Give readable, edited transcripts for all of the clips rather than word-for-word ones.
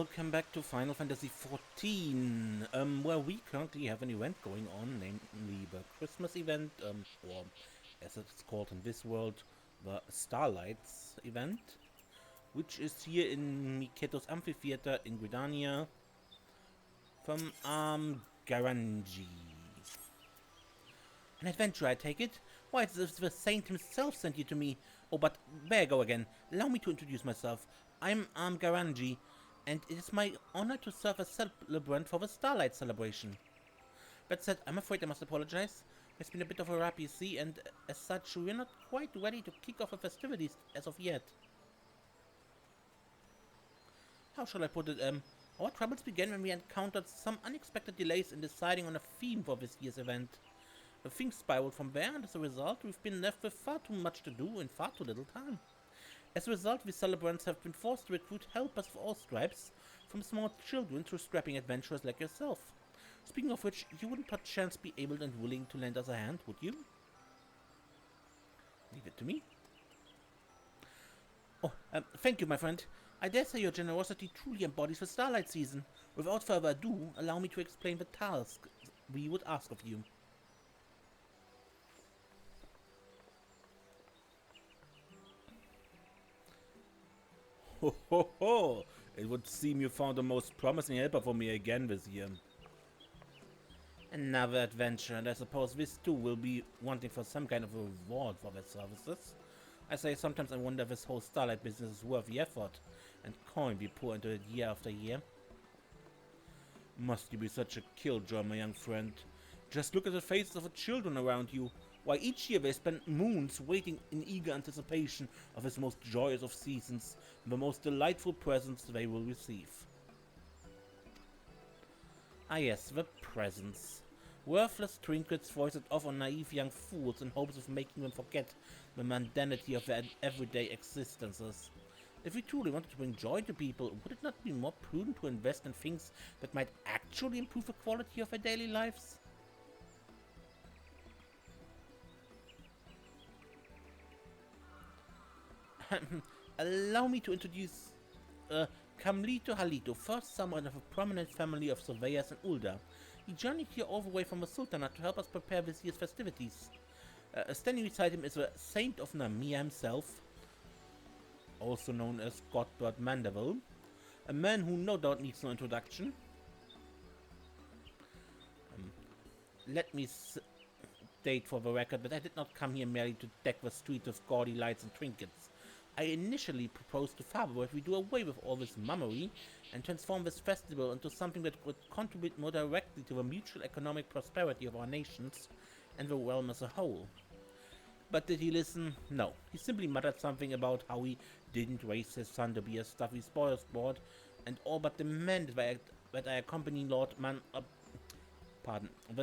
welcome back to Final Fantasy XIV, where we currently have an event going on, namely the Christmas event, or as it's called in this world, the Starlights event, which is here in Miketo's Amphitheater in Gridania from Garanji. An adventure, I take it? Why, it's as if the saint himself sent you to me. Oh, but there I go again. Allow me to introduce myself. I'm Garanji, and it is my honor to serve as celebrant for the Starlight celebration. That said, I'm afraid I must apologize. It's been a bit of a rap, you see, and as such, we're not quite ready to kick off the festivities as of yet. How shall I put it? Our troubles began when we encountered some unexpected delays in deciding on a theme for this year's event. The things spiraled from there, and as a result, we've been left with far too much to do in far too little time. As a result, we celebrants have been forced to recruit helpers of all stripes, from small children to scrapping adventurers like yourself. Speaking of which, you wouldn't perchance be able and willing to lend us a hand, would you? Leave it to me. Oh, thank you, my friend. I dare say your generosity truly embodies the Starlight season. Without further ado, allow me to explain the task we would ask of you. Ho ho ho! It would seem you found the most promising helper for me again this year. Another adventure, and I suppose this too will be wanting for some kind of a reward for their services. I say sometimes I wonder if this whole Starlight business is worth the effort and coin we pour into it year after year. Must you be such a killjoy, my young friend? Just look at the faces of the children around you. Why, each year they spend moons waiting in eager anticipation of this most joyous of seasons, and the most delightful presents they will receive. Ah yes, the presents. Worthless trinkets foisted off on naive young fools in hopes of making them forget the mundanity of their everyday existences. If we truly wanted to bring joy to people, would it not be more prudent to invest in things that might actually improve the quality of their daily lives? Allow me to introduce Kamlito Halito, first someone of a prominent family of surveyors in Ulda. He journeyed here all the way from the Sultanate to help us prepare this year's festivities. Standing beside him is the Saint of Namia himself, also known as Godbert Mandeville, a man who no doubt needs no introduction. Let me state for the record that I did not come here merely to deck the streets with gaudy lights and trinkets. I initially proposed to Father that we do away with all this mummery and transform this festival into something that would contribute more directly to the mutual economic prosperity of our nations and the realm as a whole. But did he listen? No. He simply muttered something about how he didn't raise his son to be a stuffy spoilsport, and all but demanded that I accompany the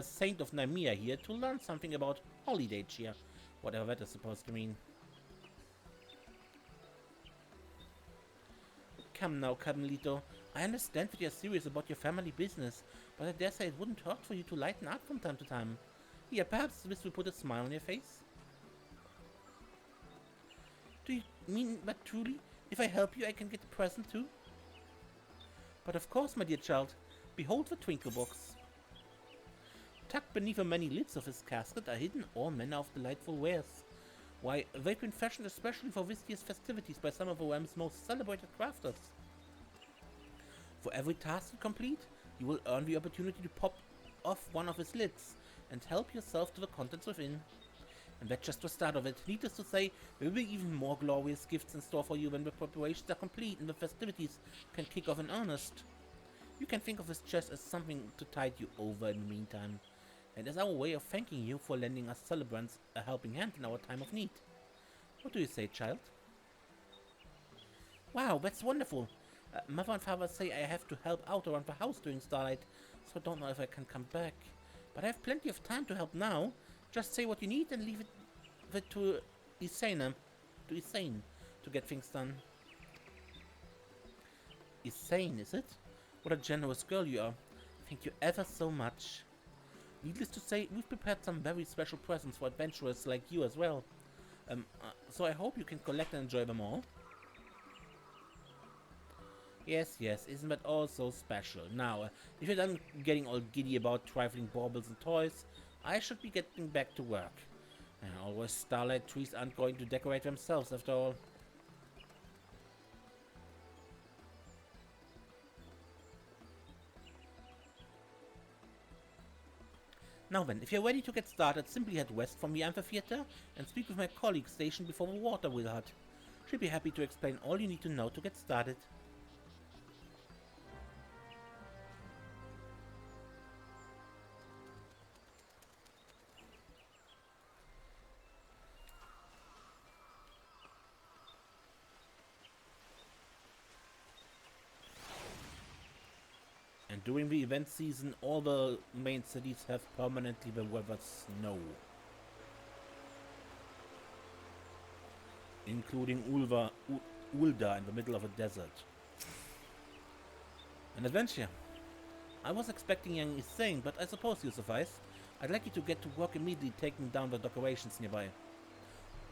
Saint of Namia here to learn something about holiday cheer, whatever that is supposed to mean. Come now, Carmelito. I understand that you're serious about your family business, but I dare say it wouldn't hurt for you to lighten up from time to time. Here, perhaps this will put a smile on your face. Do you mean that truly? If I help you, I can get a present too? But of course, my dear child. Behold the twinkle box. Tucked beneath the many lids of his casket are hidden all manner of delightful wares. Why, they've been fashioned especially for this year's festivities by some of the realm's most celebrated crafters. For every task you complete, you will earn the opportunity to pop off one of his lids and help yourself to the contents within. And that's just the start of it. Needless to say, there will be even more glorious gifts in store for you when the preparations are complete and the festivities can kick off in earnest. You can think of this chest as something to tide you over in the meantime, and as our way of thanking you for lending us celebrants a helping hand in our time of need. What do you say, child? Wow, that's wonderful. Mother and Father say I have to help out around the house during Starlight, so I don't know if I can come back. But I have plenty of time to help now. Just say what you need and leave it to Isane to get things done. Isane, is it? What a generous girl you are. Thank you ever so much. Needless to say, we've prepared some very special presents for adventurers like you as well. So I hope you can collect and enjoy them all. Yes, yes, isn't that all so special? Now, if you're done getting all giddy about trifling baubles and toys, I should be getting back to work. And always Starlight trees aren't going to decorate themselves after all. Now then, if you're ready to get started, simply head west from the amphitheater and speak with my colleague stationed before the water wheel hut. She'll be happy to explain all you need to know to get started. And during the event season, all the main cities have permanently the weather snow. Including Ulda in the middle of a desert. An adventure. I was expecting young insane, but I suppose you suffice. I'd like you to get to work immediately taking down the decorations nearby.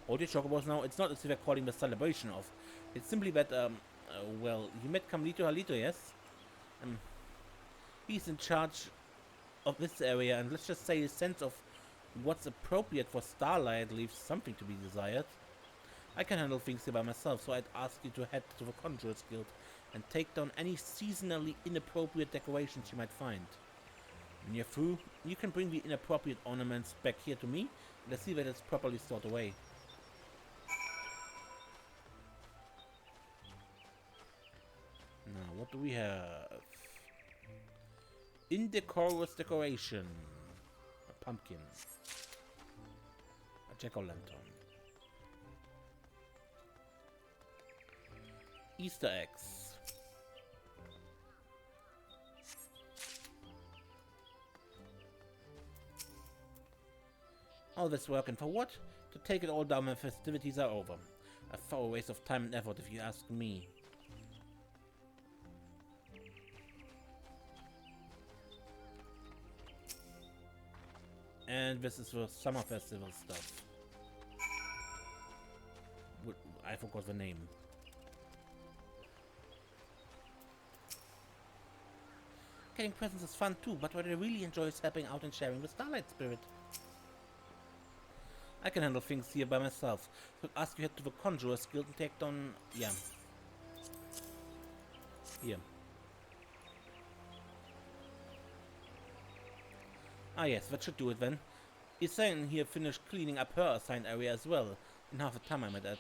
All your chocobos now, it's not as if they're calling the celebration off. It's simply that, well, you met Camlito Halito, yes? He's in charge of this area, and let's just say his sense of what's appropriate for Starlight leaves something to be desired. I can handle things here by myself, so I'd ask you to head to the Conjurer's Guild and take down any seasonally inappropriate decorations you might find. When you're through, you can bring the inappropriate ornaments back here to me, and see that it's properly stored away. Now, what do we have? Indecorous decoration. A pumpkin. A jack-o'-lantern. Easter eggs. All this work and for what? To take it all down when festivities are over. A thorough waste of time and effort if you ask me. And this is the summer festival stuff. I forgot the name. Getting presents is fun too, but what I really enjoy is helping out and sharing the Starlight spirit. I can handle things here by myself, so I'd ask you head to the Conjurer's Guild and take down... yeah. Here. Ah yes, that should do it then. Isane here finished cleaning up her assigned area as well, in half the time I might add.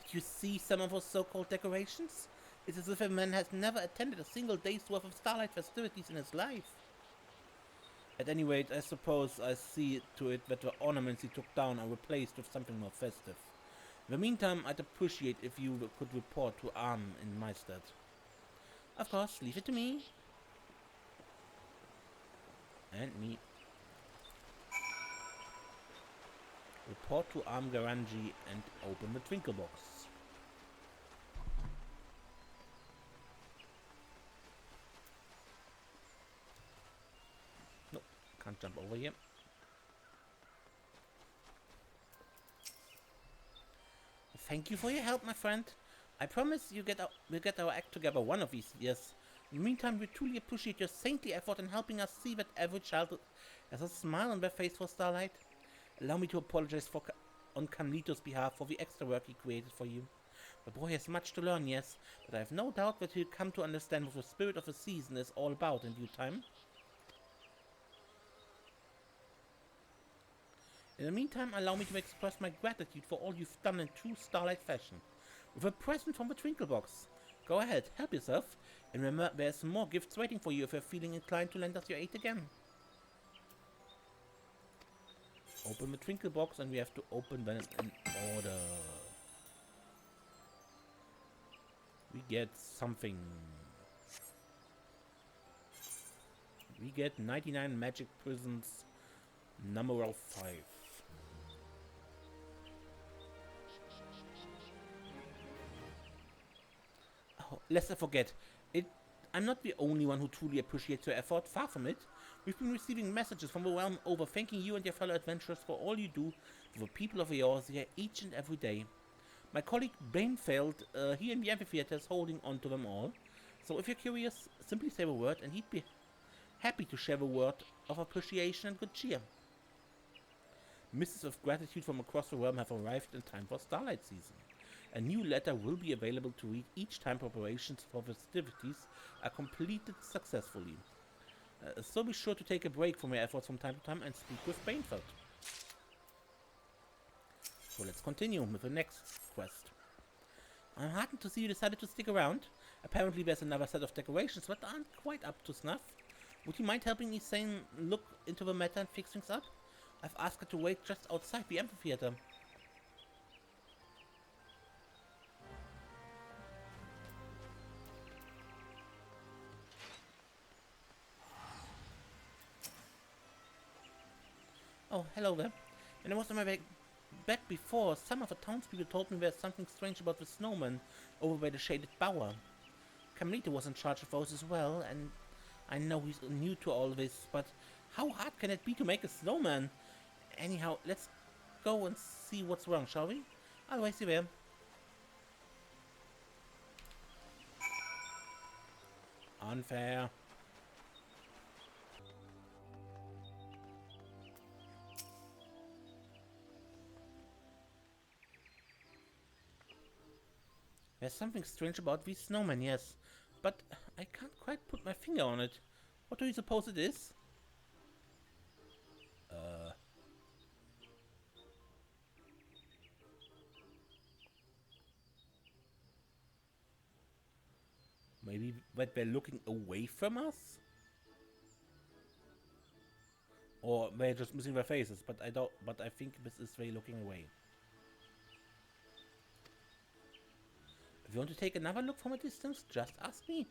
Did you see some of those so-called decorations? It's as if a man has never attended a single day's worth of Starlight festivities in his life. At any rate, I suppose I see to it that the ornaments he took down are replaced with something more festive. In the meantime, I'd appreciate if you could report to Arm in my stead. Of course, leave it to me. And me. Report to Arm Garangi and open the Twinkle Box. Nope, can't jump over here. Thank you for your help, my friend. I promise we'll get our act together one of these years. In the meantime, we truly appreciate your saintly effort in helping us see that every child has a smile on their face for Starlight. Allow me to apologize on Carlito's behalf for the extra work he created for you. The boy has much to learn, yes, but I have no doubt that he'll come to understand what the spirit of the season is all about in due time. In the meantime, allow me to express my gratitude for all you've done in true Starlight fashion. With a present from the Twinkle Box. Go ahead, help yourself, and remember there's more gifts waiting for you if you're feeling inclined to lend us your aid again. Open the Twinkle Box, and we have to open them in order. We get something. We get 99 magic prisms, numeral 5. Oh, lest I forget, I'm not the only one who truly appreciates your effort, far from it. We've been receiving messages from the realm over thanking you and your fellow adventurers for all you do for the people of Eorzea each and every day. My colleague Bainfeld here in the amphitheater is holding on to them all. So if you're curious, simply say a word and he'd be happy to share a word of appreciation and good cheer. Missives of gratitude from across the realm have arrived in time for Starlight season. A new letter will be available to read each time preparations for festivities are completed successfully. So be sure to take a break from your efforts from time to time and speak with Bainfeld. So let's continue with the next quest. I'm heartened to see you decided to stick around. Apparently there's another set of decorations that aren't quite up to snuff. Would you mind helping me look into the matter and fix things up? I've asked her to wait just outside the amphitheater. Oh, hello there. When I was on my way back before, some of the townspeople told me there's something strange about the snowman over by the shaded bower. Carmelita was in charge of those as well, and I know he's new to all this, but how hard can it be to make a snowman? Anyhow, let's go and see what's wrong, shall we? I'll wait you there. Unfair. There's something strange about these snowmen, yes, but I can't quite put my finger on it. What do you suppose it is? Maybe that they're looking away from us? Or they're just missing their faces, but I think this is they looking away. If you want to take another look from a distance, just ask me.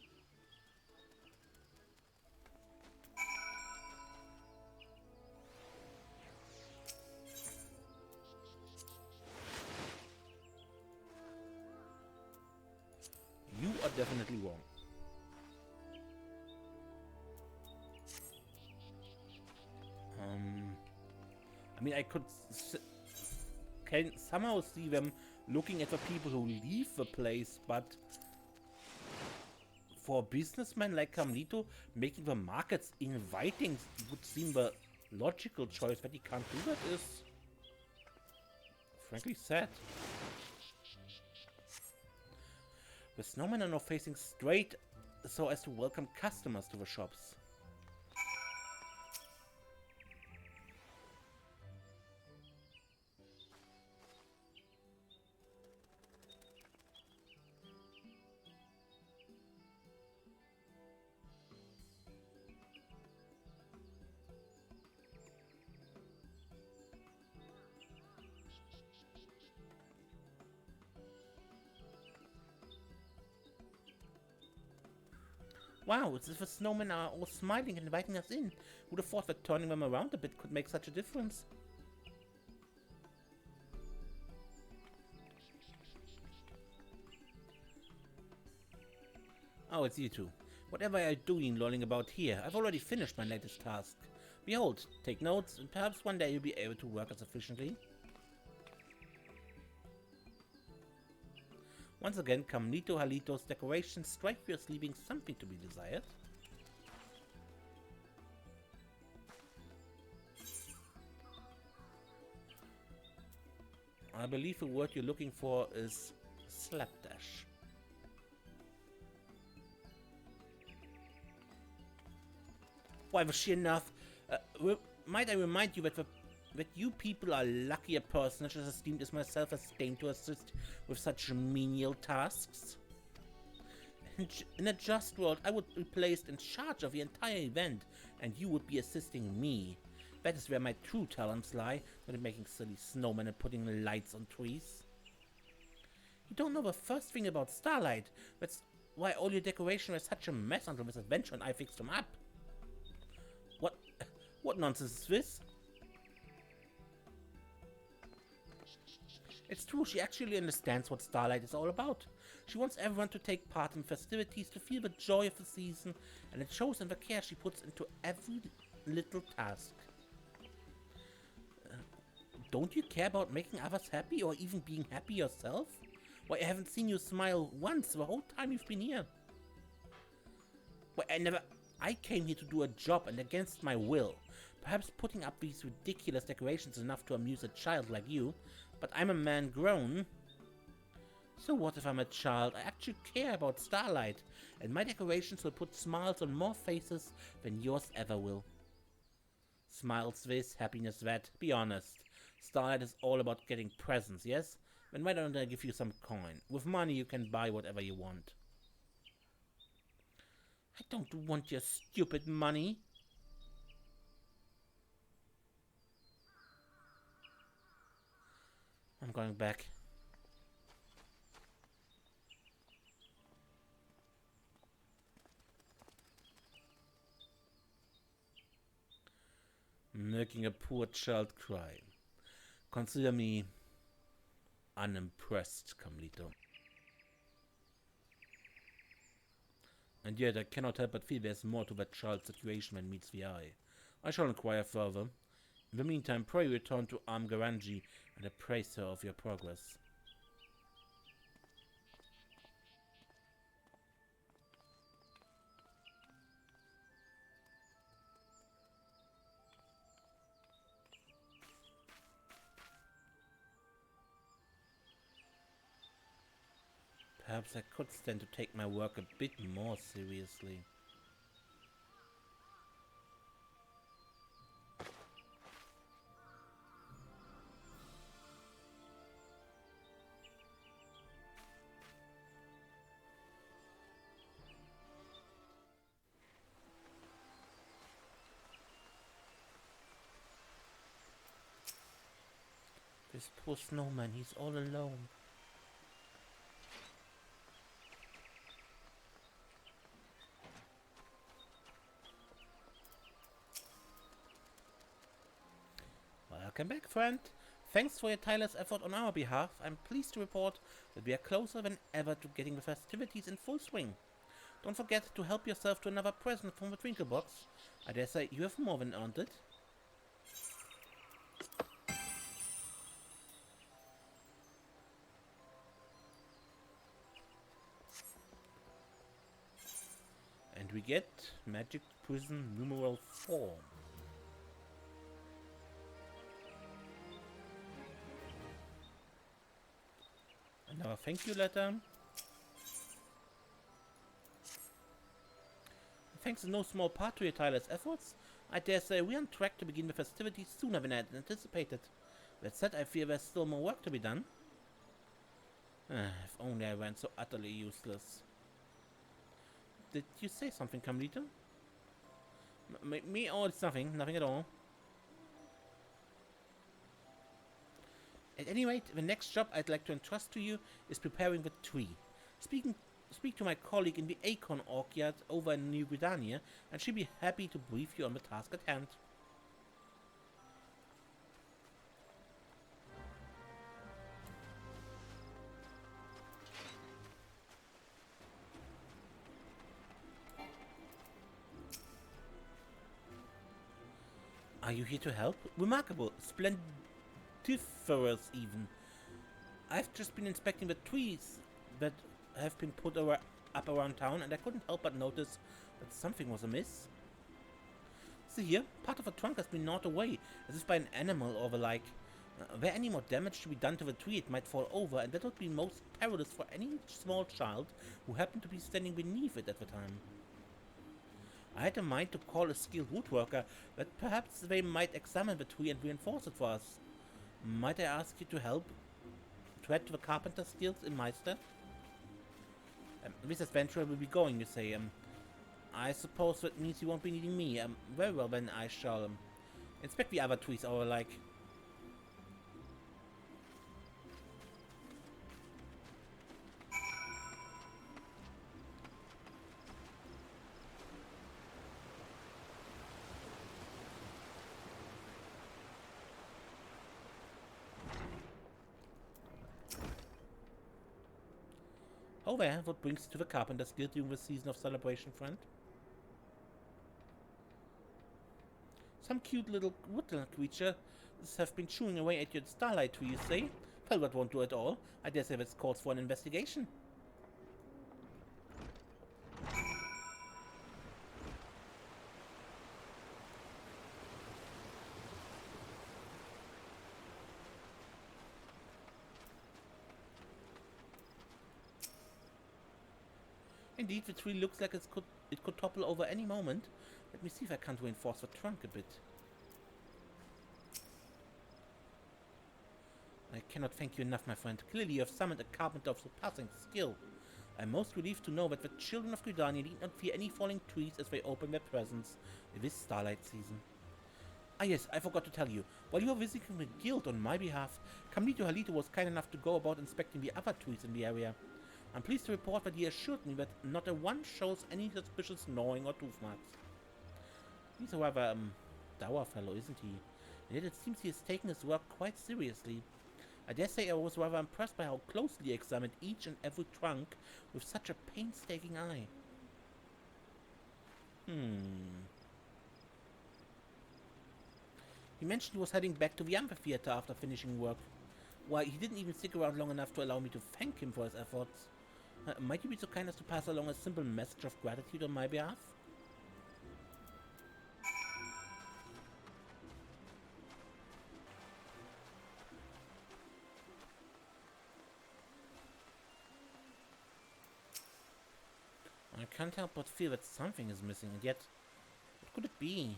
You are definitely wrong. I mean, I can somehow see them looking at the people who leave the place, but for a businessman like Carmelito, making the markets inviting would seem the logical choice. That he can't do that is frankly sad. The snowmen are now facing straight so as to welcome customers to the shops. Wow, it's as if the snowmen are all smiling and inviting us in. Who'd have thought that turning them around a bit could make such a difference? Oh, it's you two. Whatever are you doing lolling about here? I've already finished my latest task. Behold, take notes, and perhaps one day you'll be able to work as efficiently. Once again, Carmelito Halito's decorations strike you as leaving something to be desired. I believe the word you're looking for is slapdash. Why, the sheer nerve. Might I remind you that you people are lucky a personage as esteemed as myself has deigned to assist with such menial tasks? In a just world, I would be placed in charge of the entire event, and you would be assisting me. That is where my true talents lie, not in making silly snowmen and putting lights on trees. You don't know the first thing about Starlight. That's why all your decorations were such a mess until this adventure and I fixed them up. What nonsense is this? It's true, she actually understands what Starlight is all about. She wants everyone to take part in festivities, to feel the joy of the season, and it shows in the care she puts into every little task. Don't you care about making others happy or even being happy yourself? Why, I haven't seen you smile once the whole time you've been here. Why, I came here to do a job, and against my will. Perhaps putting up these ridiculous decorations is enough to amuse a child like you, but I'm a man grown. So what if I'm a child? I actually care about Starlight, and my decorations will put smiles on more faces than yours ever will. Smiles this, happiness that. Be honest. Starlight is all about getting presents, yes? Then why don't I give you some coin? With money you can buy whatever you want. I don't want your stupid money. I'm going back. Making a poor child cry. Consider me unimpressed, Carmelito. And yet I cannot help but feel there's more to that child's situation than meets the eye. I shall inquire further. In the meantime, pray return to Garanji and appraise her of your progress. Perhaps I could stand to take my work a bit more seriously. This poor snowman, he's all alone. Welcome back, friend. Thanks for your tireless effort on our behalf. I'm pleased to report that we are closer than ever to getting the festivities in full swing. Don't forget to help yourself to another present from the Twinkle Box. I dare say you have more than earned it. And we get Magic Prison numeral 4. Another thank you letter. Thanks in no small part to your tireless efforts, I dare say we're on track to begin the festivities sooner than I had anticipated. That said, I fear there's still more work to be done. If only I weren't so utterly useless. Did you say something, Carmelito? Me? Oh, it's nothing. Nothing at all. At any rate, the next job I'd like to entrust to you is preparing the tree. Speak to my colleague in the Acorn Orchard over in New Gridania, and she'll be happy to brief you on the task at hand. Are you here to help? Remarkable. Splendiferous, even. I've just been inspecting the trees that have been put up around town, and I couldn't help but notice that something was amiss. See here, part of the trunk has been gnawed away, as if by an animal or the like. Were any more damage to be done to the tree, it might fall over, and that would be most perilous for any small child who happened to be standing beneath it at the time. I had in mind to call a skilled woodworker, but perhaps they might examine the tree and reinforce it for us. Might I ask you to help to add to the carpenter's skills in my stead? This adventurer will be going, you say. I suppose that means you won't be needing me. Very well, then I shall inspect the other trees or like. Oh there, what brings you to the Carpenter's Guild during the season of celebration, friend? Some cute little woodland creatures have been chewing away at your Starlight tree, you say? Well, that won't do at all. I dare say this calls for an investigation. Indeed, the tree looks like it could topple over any moment. Let me see if I can't reinforce the trunk a bit. I cannot thank you enough, my friend. Clearly you have summoned a carpenter of surpassing skill. I am most relieved to know that the children of Gridania need not fear any falling trees as they open their presents this Starlight season. Ah yes, I forgot to tell you. While you were visiting the guild on my behalf, Kamlito Halito was kind enough to go about inspecting the other trees in the area. I'm pleased to report that he assured me that not a one shows any suspicious gnawing or tooth marks. He's a rather, dour fellow, isn't he? And yet it seems he has taken his work quite seriously. I dare say I was rather impressed by how closely he examined each and every trunk with such a painstaking eye. He mentioned he was heading back to the amphitheater after finishing work. Why, he didn't even stick around long enough to allow me to thank him for his efforts. Might you be so kind as to pass along a simple message of gratitude on my behalf? I can't help but feel that something is missing, and yet, what could it be?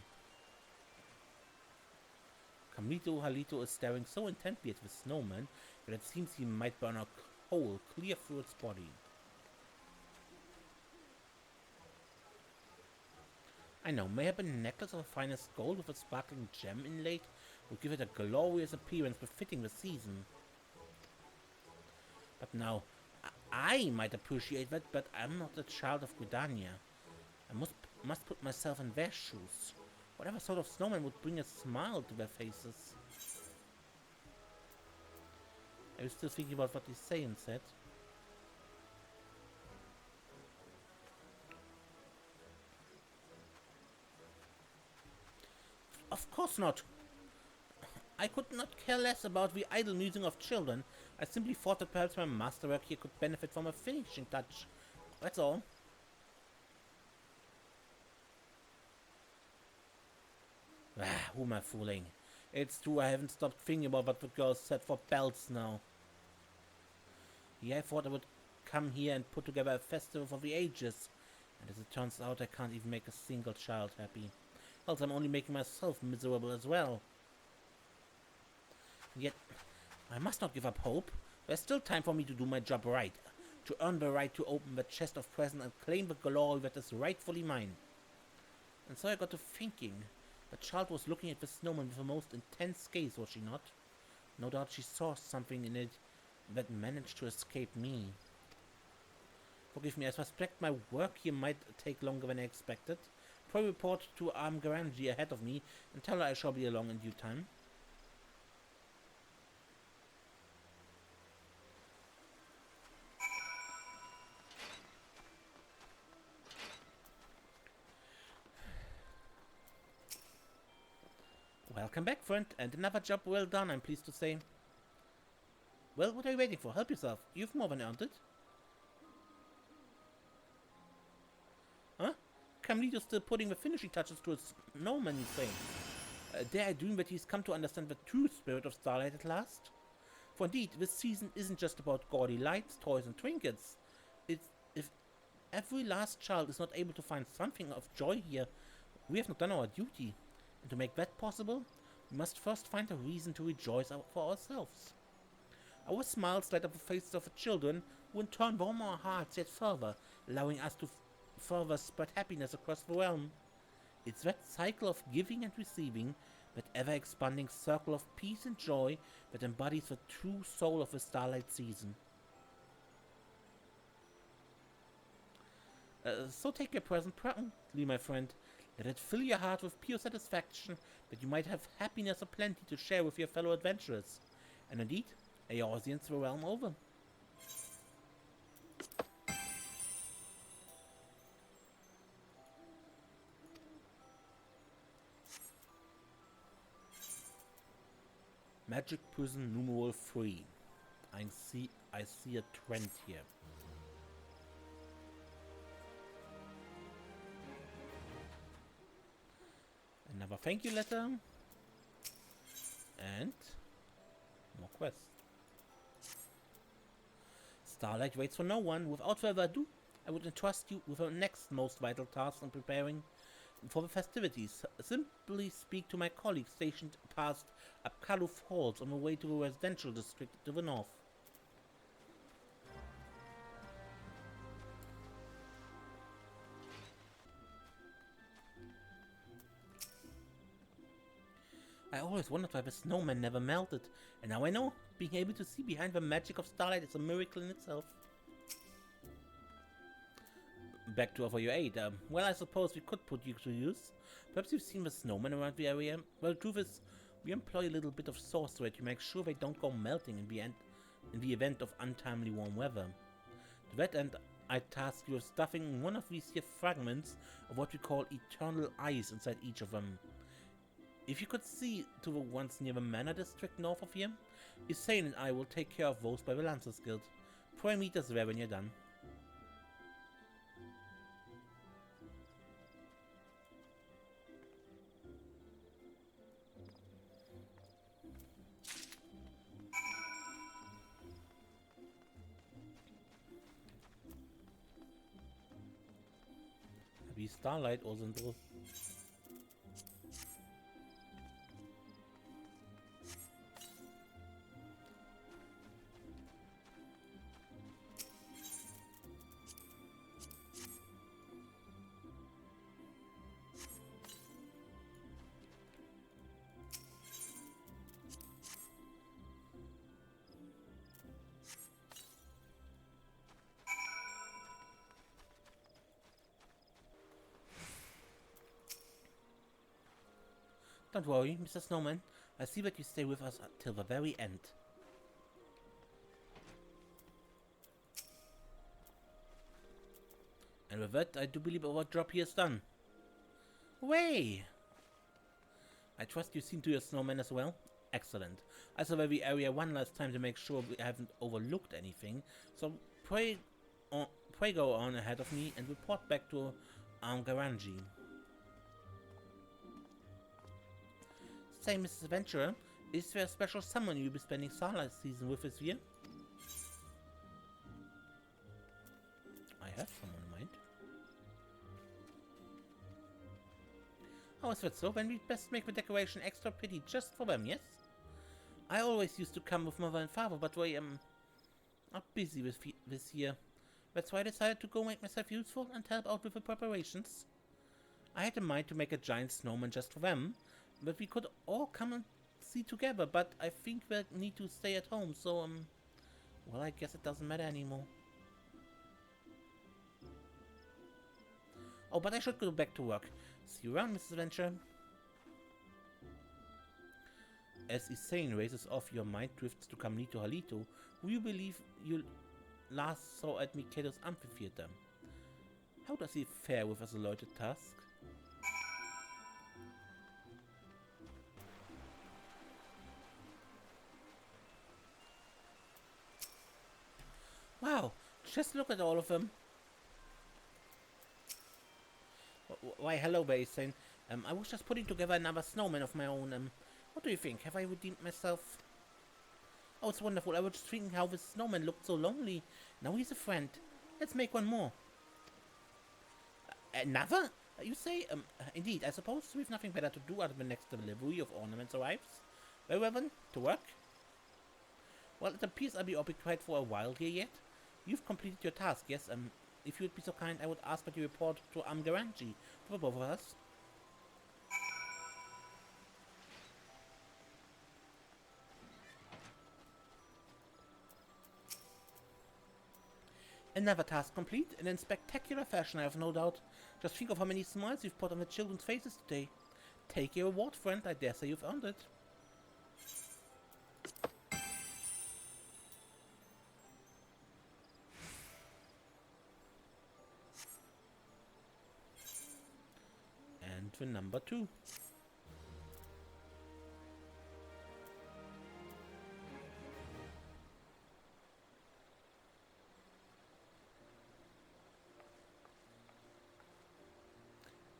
Kamlito Halito is staring so intently at the snowman that it seems he might burn a hole clear through its body. I know, maybe a necklace of finest gold with a sparkling gem inlaid would give it a glorious appearance befitting the season. But now, I might appreciate that, but I'm not a child of Gridania. I must put myself in their shoes. Whatever sort of snowman would bring a smile to their faces. Are you still thinking about what they say and said? Of course not. I could not care less about the idle musing of children. I simply thought that perhaps my masterwork here could benefit from a finishing touch. That's all. Who am I fooling? It's true, I haven't stopped thinking about what the girls said for belts now. Yeah, I thought I would come here and put together a festival for the ages. And as it turns out, I can't even make a single child happy. Else I'm only making myself miserable as well. And yet, I must not give up hope. There's still time for me to do my job right. To earn the right to open the chest of presents and claim the glory that is rightfully mine. And so I got to thinking. The child was looking at the snowman with a most intense gaze, was she not? No doubt she saw something in it that managed to escape me. Forgive me, I suspect my work here might take longer than I expected. Probably report to Garanji ahead of me and tell her I shall be along in due time. Welcome back, friend, and another job well done, I'm pleased to say. Well, what are you waiting for? Help yourself. You've more than earned it. Huh? Kamlito's still putting the finishing touches to his snowman, you say? Dare I dream that he's come to understand the true spirit of Starlight at last? For indeed, this season isn't just about gaudy lights, toys, and trinkets. If every last child is not able to find something of joy here, we have not done our duty. And to make that possible, we must first find a reason to rejoice for ourselves. Our smiles light up the faces of the children, who in turn warm our hearts yet further, allowing us to further spread happiness across the realm. It's that cycle of giving and receiving, that ever-expanding circle of peace and joy that embodies the true soul of the Starlight season. So take your present proudly, my friend. Let it fill your heart with pure satisfaction that you might have happiness aplenty to share with your fellow adventurers. And indeed, Eorzeans the realm over. Magic Prison numeral 3. I see a trend here. Another thank you letter. And more quests. Starlight waits for no one. Without further ado, I would entrust you with our next most vital task in preparing for the festivities. Simply speak to my colleagues stationed past Apkaluf Halls on the way to the residential district to the north. I always wondered why the snowman never melted, and now I know. Being able to see behind the magic of Starlight is a miracle in itself. Back to offer your aid. Well, I suppose we could put you to use. Perhaps you've seen the snowmen around the area. Well, the truth is, we employ a little bit of sorcery to make sure they don't go melting in the event of untimely warm weather. To that end, I task you with stuffing one of these here fragments of what we call eternal ice inside each of them. If you could see to the ones near the manor district north of here, Isane and I will take care of those by the Lancers Guild. Pray meet us there when you're done. Wie Starlight or sind Don't worry, Mr. Snowman. I see that you stay with us till the very end. And with that, I do believe our job here is done. Way! I trust you've seen to your snowman as well? Excellent. I surveyed the area one last time to make sure we haven't overlooked anything, so pray go on ahead of me and report back to Garanji. Say, Mrs. Adventurer, is there a special someone you'll be spending Starlight season with this year? I have someone in mind. Oh, is that so? Then we'd best make the decoration extra pretty just for them, yes? I always used to come with mother and father, but we are busy with this year. That's why I decided to go make myself useful and help out with the preparations. I had in mind to make a giant snowman just for them, but we could all come and see together, but I think we'll need to stay at home, so, well, I guess it doesn't matter anymore. Oh, but I should go back to work. See you around, Mrs. Adventure. As Isane races off, your mind drifts to Kamlito Halito, who you believe you last saw at Mikado's amphitheater. How does he fare with his allotted task? Wow, just look at all of them. Why, hello there, Isane. I was just putting together another snowman of my own. What do you think? Have I redeemed myself? Oh, it's wonderful. I was just thinking how this snowman looked so lonely. Now he's a friend. Let's make one more. Another? You say? Indeed, I suppose we've nothing better to do after the next delivery of ornaments arrives. Very well then, to work. Well, it appears I'll be occupied for a while here yet. You've completed your task, yes? If you'd be so kind, I would ask that you report to Garanji for both of us. Another task complete, and in spectacular fashion, I have no doubt. Just think of how many smiles you've put on the children's faces today. Take your reward, friend. I dare say you've earned it. And the number 2.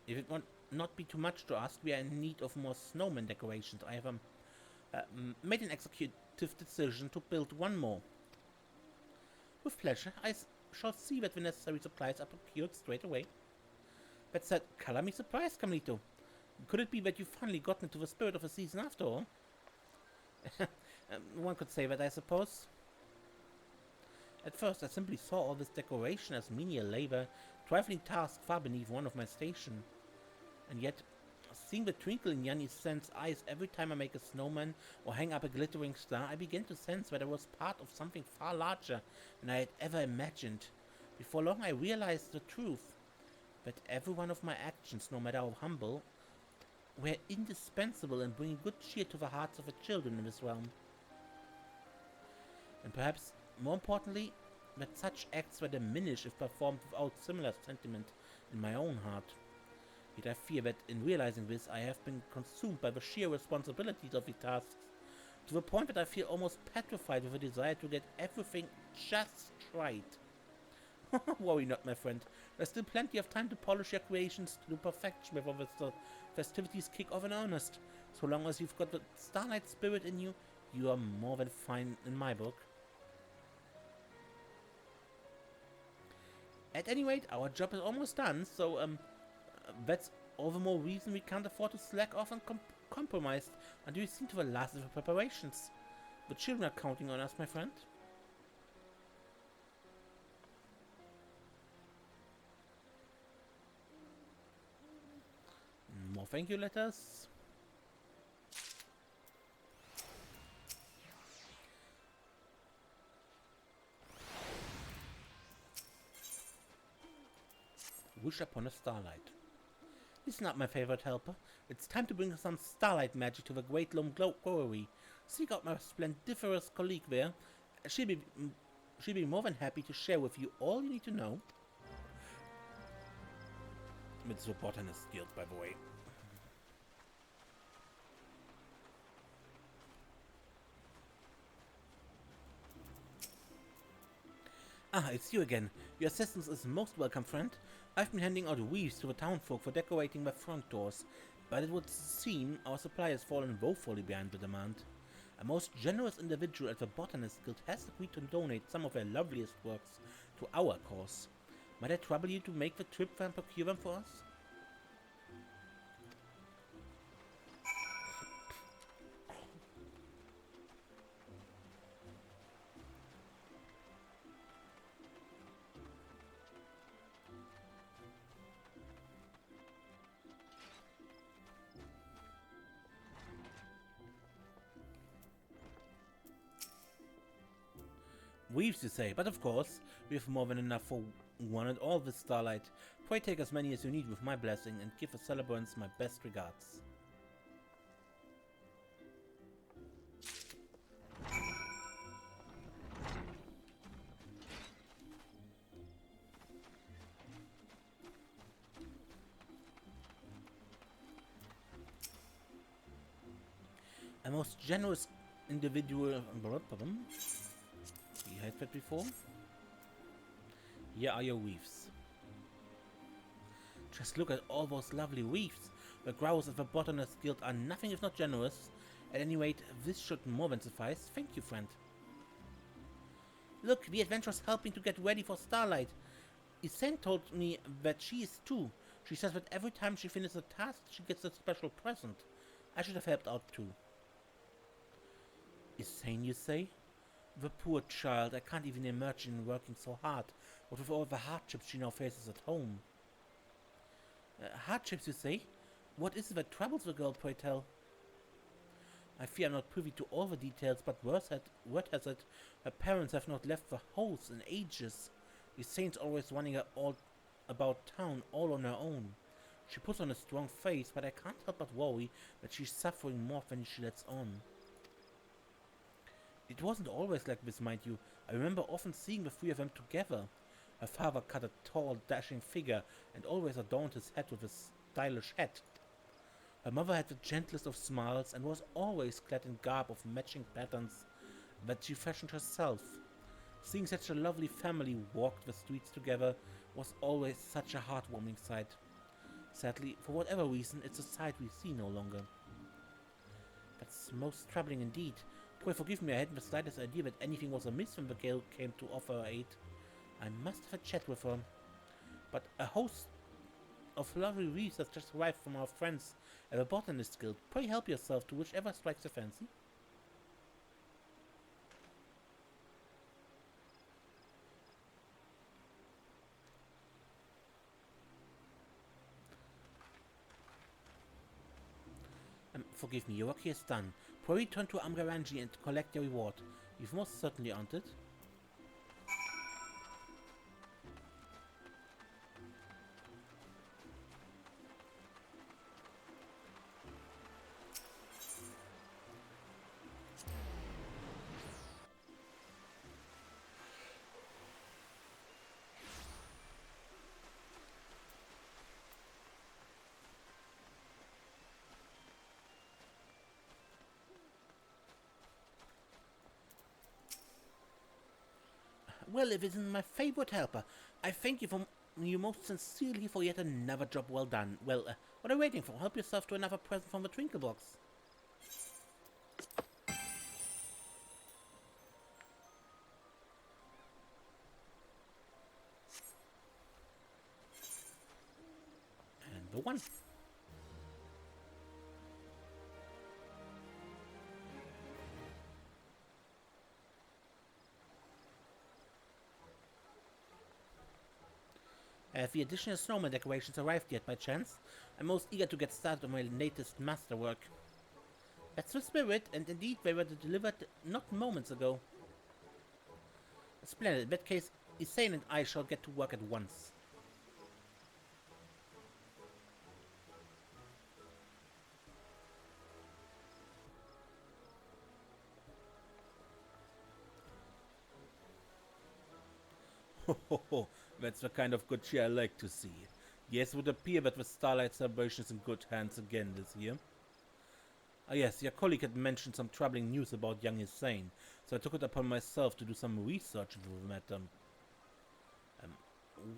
If it would not be too much to ask, we are in need of more snowman decorations. I have made an executive decision to build one more. With pleasure, shall see that the necessary supplies are procured straight away. That said, color me surprised, Carmelito. Could it be that you've finally gotten into the spirit of the season after all? One could say that, I suppose. At first, I simply saw all this decoration as menial labor, trifling task far beneath one of my station. And yet, seeing the twinkle in Yanni's sense eyes every time I make a snowman or hang up a glittering star, I began to sense that I was part of something far larger than I had ever imagined. Before long, I realized the truth, that every one of my actions, no matter how humble, were indispensable in bringing good cheer to the hearts of the children in this realm. And perhaps, more importantly, that such acts were diminished if performed without similar sentiment in my own heart. Yet I fear that in realizing this, I have been consumed by the sheer responsibilities of the tasks, to the point that I feel almost petrified with a desire to get everything just right. Worry not, my friend. There's still plenty of time to polish your creations to perfection before the festivities kick off in earnest. So long as you've got the Starlight spirit in you, you are more than fine in my book. At any rate, our job is almost done, so that's all the more reason we can't afford to slack off and compromise until we've seen to the last of the preparations. The children are counting on us, my friend. More thank you letters. Wish upon a Starlight. Listen up, my favorite helper. It's time to bring some Starlight magic to the Great Loam Glory. Seek out my splendiferous colleague there. She'll be more than happy to share with you all you need to know. It's the Botanist Guild, by the way. Ah, it's you again. Your assistance is most welcome, friend. I've been handing out wreaths to the townfolk for decorating their front doors, but it would seem our supply has fallen woefully behind the demand. A most generous individual at the Botanist Guild has agreed to donate some of their loveliest works to our cause. Might I trouble you to make the trip and procure them for us? Weaves, you say, but of course, we have more than enough for one and all this Starlight. Pray take as many as you need with my blessing, and give the celebrants my best regards. A most generous individual. You had that before? Here are your wreaths. Just look at all those lovely wreaths. The growls of the Botanist Guild are nothing if not generous. At any rate, this should more than suffice. Thank you, friend. Look, the adventurer's helping to get ready for Starlight. Isen told me that she is too. She says that every time she finishes a task, she gets a special present. I should have helped out too. Isen, you say? The poor child, I can't even imagine working so hard, what with all the hardships she now faces at home. Hardships, you say? What is it that troubles the girl, pray tell? I fear I'm not privy to all the details, but word has it, her parents have not left the house in ages. The saint's always running her all about town, all on her own. She puts on a strong face, but I can't help but worry that she's suffering more than she lets on. It wasn't always like this, mind you. I remember often seeing the three of them together. Her father cut a tall, dashing figure and always adorned his head with a stylish hat. Her mother had the gentlest of smiles and was always clad in garb of matching patterns that she fashioned herself. Seeing such a lovely family walk the streets together was always such a heartwarming sight. Sadly, for whatever reason, it's a sight we see no longer. That's most troubling indeed. Pray forgive me, I hadn't the slightest idea that anything was amiss when the girl came to offer her aid. I must have a chat with her. But a host of lovely wreaths has just arrived from our friends at the Botanist Guild. Pray help yourself to whichever strikes your fancy. Forgive me, your work here is done. Pray return to Amgaranji and collect your reward. You've most certainly earned it. Well, if it isn't my favorite helper, I thank you most sincerely for yet another job well done. Well, what are you waiting for? Help yourself to another present from the Twinkle Box. And the one. Have the additional snowman decorations arrived yet by chance? I'm most eager to get started on my latest masterwork. That's the spirit, and indeed they were delivered not moments ago. Splendid. In that case, Isane and I shall get to work at once. Ho ho ho, that's the kind of good cheer I like to see. Yes, it would appear that the Starlight celebration is in good hands again this year. Ah yes, your colleague had mentioned some troubling news about young Hussein, so I took it upon myself to do some research into the matter.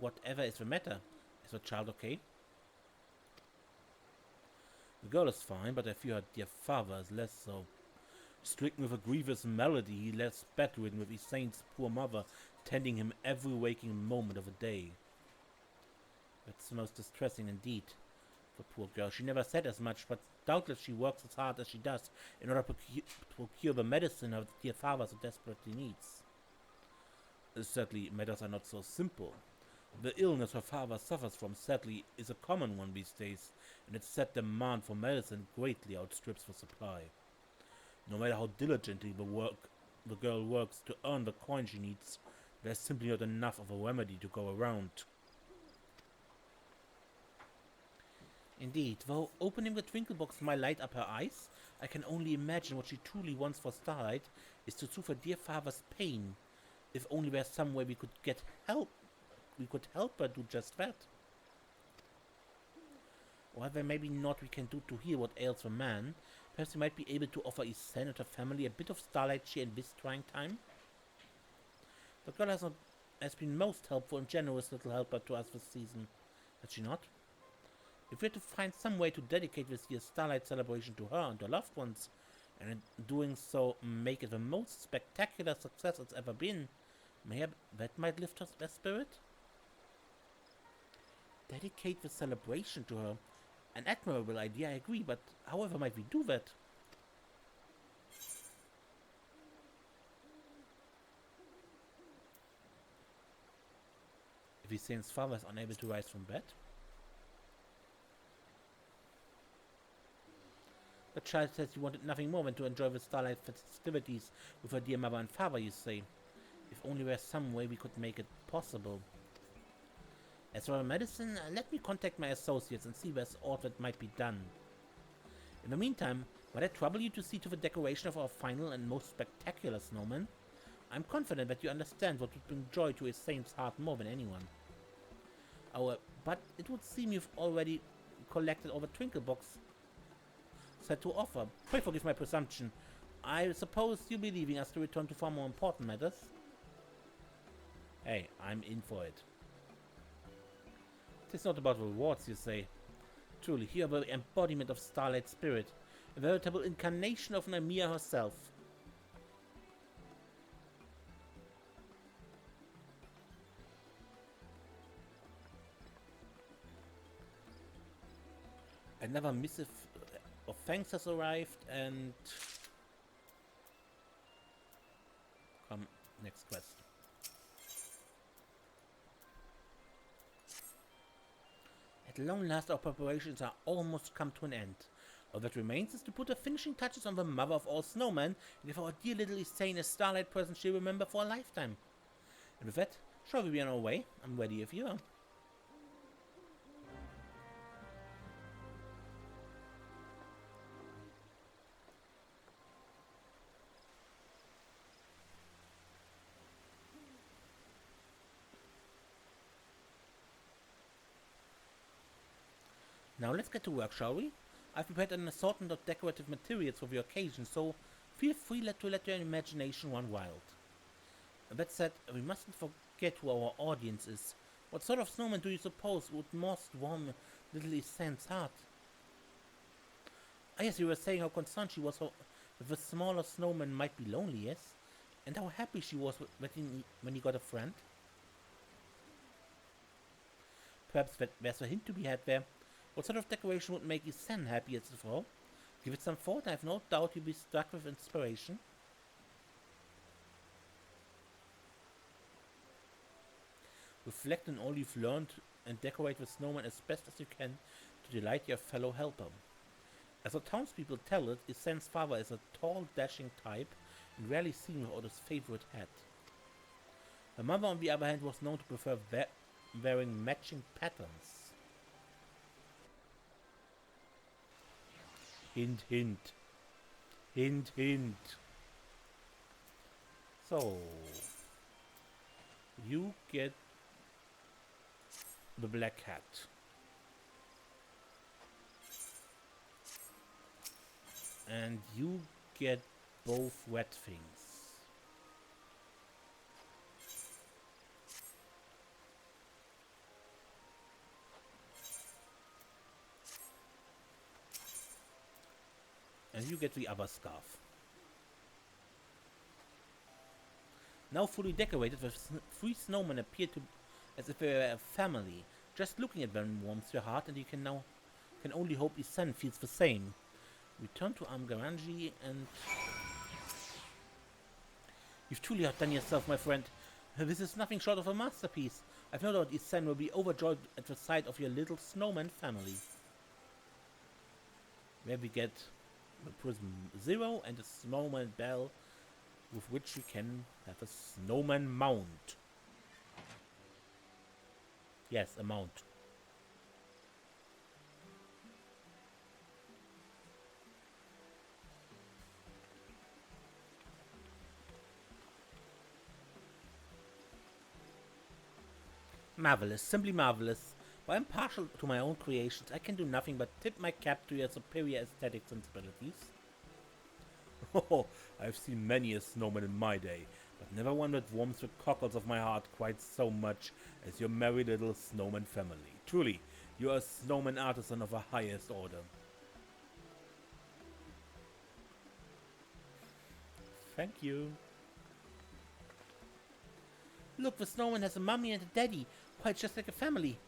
Whatever is the matter? Is the child okay? The girl is fine, but I fear her dear father is less so. Stricken with a grievous malady, he lies bedridden with Hussein's poor mother, tending him every waking moment of the day. That's most distressing indeed. The poor girl. She never said as much, but doubtless she works as hard as she does in order to procure the medicine her dear father so desperately needs. Certainly, matters are not so simple. The illness her father suffers from, sadly, is a common one these days, and its sad demand for medicine greatly outstrips the supply. No matter how diligently the girl works to earn the coin she needs, there's simply not enough of a remedy to go around. Indeed, though opening the twinkle box might light up her eyes, I can only imagine what she truly wants for Starlight is to soothe her dear father's pain. If only there's some way we could help her do just that. Or there may be naught we can do to heal what ails the man. Perhaps we might be able to offer Isen and her family a bit of Starlight cheer in this trying time. The girl has been most helpful and generous little helper to us this season, has she not? If we are to find some way to dedicate this year's Starlight celebration to her and her loved ones, and in doing so make it the most spectacular success it's ever been, maybe that might lift her spirit? Dedicate the celebration to her? An admirable idea, I agree, but however might we do that? If Hussein's father is unable to rise from bed? The child says you wanted nothing more than to enjoy the Starlight festivities with her dear mother and father, you say. If only there was some way we could make it possible. As for medicine, let me contact my associates and see where's aught that might be done. In the meantime, might I trouble you to see to the decoration of our final and most spectacular snowman? I'm confident that you understand what would bring joy to his saint's heart more than anyone. But it would seem you've already collected all the twinkle box set to offer. Pray forgive my presumption. I suppose you'll be leaving us to return to far more important matters? Hey, I'm in for it. It's not about rewards, you say. Truly, you are the embodiment of Starlight's spirit, a veritable incarnation of Nymeia herself. Another missive of thanks has arrived, and come, next quest. At long last, our preparations are almost come to an end. All that remains is to put the finishing touches on the mother of all snowmen, and give our dear little Isane a Starlight present she'll remember for a lifetime. And with that, shall we be on our way? I'm ready if you are. Now let's get to work, shall we? I've prepared an assortment of decorative materials for the occasion, so feel free to let your imagination run wild. That said, we mustn't forget who our audience is. What sort of snowman do you suppose would most warm little Isane's heart? Ah yes, you were saying how concerned she was that the smaller snowman might be lonely, yes? And how happy she was when he got a friend? Perhaps there's a hint to be had there. What sort of decoration would make Isane happy as a Frau? Give it some thought, I have no doubt you'll be struck with inspiration. Reflect on all you've learned and decorate the snowman as best as you can to delight your fellow helper. As the townspeople tell it, Isane's father is a tall, dashing type and rarely seen without his favorite hat. Her mother, on the other hand, was known to prefer wearing matching patterns. Hint, hint. Hint, hint. So, you get the black hat. And you get both red things. And you get the other scarf. Now fully decorated, the three snowmen appear to as if they were a family. Just looking at them warms your heart, and you can only hope Isane feels the same. Return to Amgaranji, and you've truly outdone yourself, my friend. This is nothing short of a masterpiece. I've no doubt Isane will be overjoyed at the sight of your little snowman family. Where we get the Prism Zero and a snowman bell, with which you can have a snowman mount. Yes, a mount. Marvelous, simply marvelous. While I'm partial to my own creations, I can do nothing but tip my cap to your superior aesthetic sensibilities. Oh, I've seen many a snowman in my day, but never one that warms the cockles of my heart quite so much as your merry little snowman family. Truly, you are a snowman artisan of the highest order. Thank you. Look, the snowman has a mummy and a daddy, quite just like a family.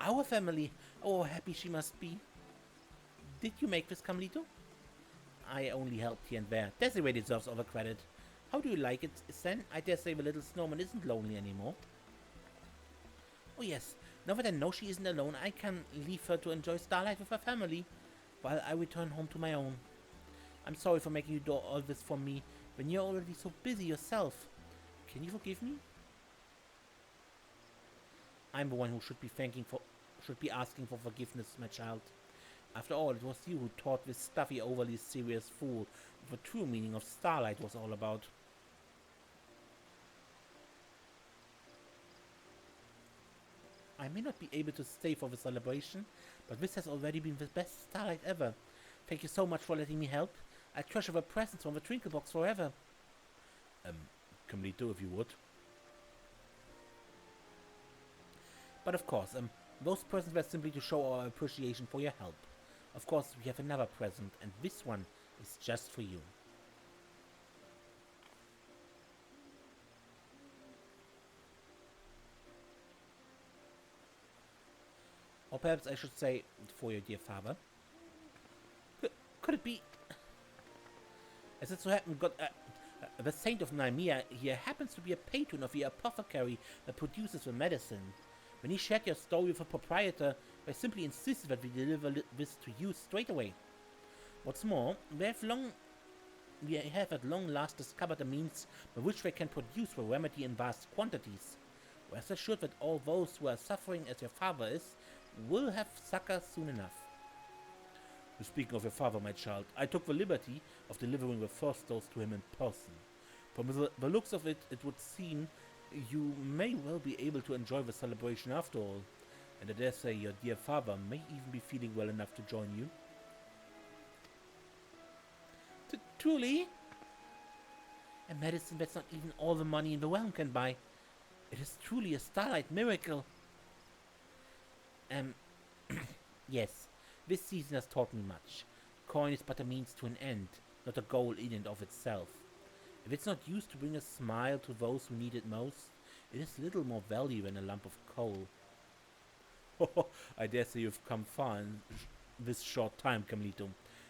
Our family. Oh, how happy she must be. Did you make this, Carmelito? I only helped here and there. Desiree deserves all the credit. How do you like it, Isane? I dare say the little snowman isn't lonely anymore. Oh yes, now that I know she isn't alone, I can leave her to enjoy Starlight with her family, while I return home to my own. I'm sorry for making you do all this for me, when you're already so busy yourself. Can you forgive me? I'm the one who should be asking for forgiveness, my child. After all, it was you who taught this stuffy, overly serious fool what the true meaning of Starlight was all about. I may not be able to stay for the celebration, but this has already been the best Starlight ever. Thank you so much for letting me help. I treasure the presents from the Twinkle Box forever. Carmelito, if you would. But of course, Those presents were simply to show our appreciation for your help. Of course, we have another present, and this one is just for you. Or perhaps I should say, for your dear father. Could it be? As it so happened, the Saint of Nymea here happens to be a patron of the apothecary that produces the medicine. When he shared your story with the proprietor, they simply insisted that we deliver this to you straight away. What's more, we have at long last discovered a means by which they can produce the remedy in vast quantities. Rest assured that all those who are suffering as your father is will have succor soon enough. Speaking of your father, my child, I took the liberty of delivering the first dose to him in person. From the looks of it, it would seem you may well be able to enjoy the celebration after all, and I dare say your dear father may even be feeling well enough to join you. Truly? A medicine that's not even all the money in the realm can buy. It is truly a Starlight miracle. Yes, this season has taught me much. Coin is but a means to an end, not a goal in and of itself. If it's not used to bring a smile to those who need it most, it is little more value than a lump of coal. I dare say you've come far in this short time, Camlito.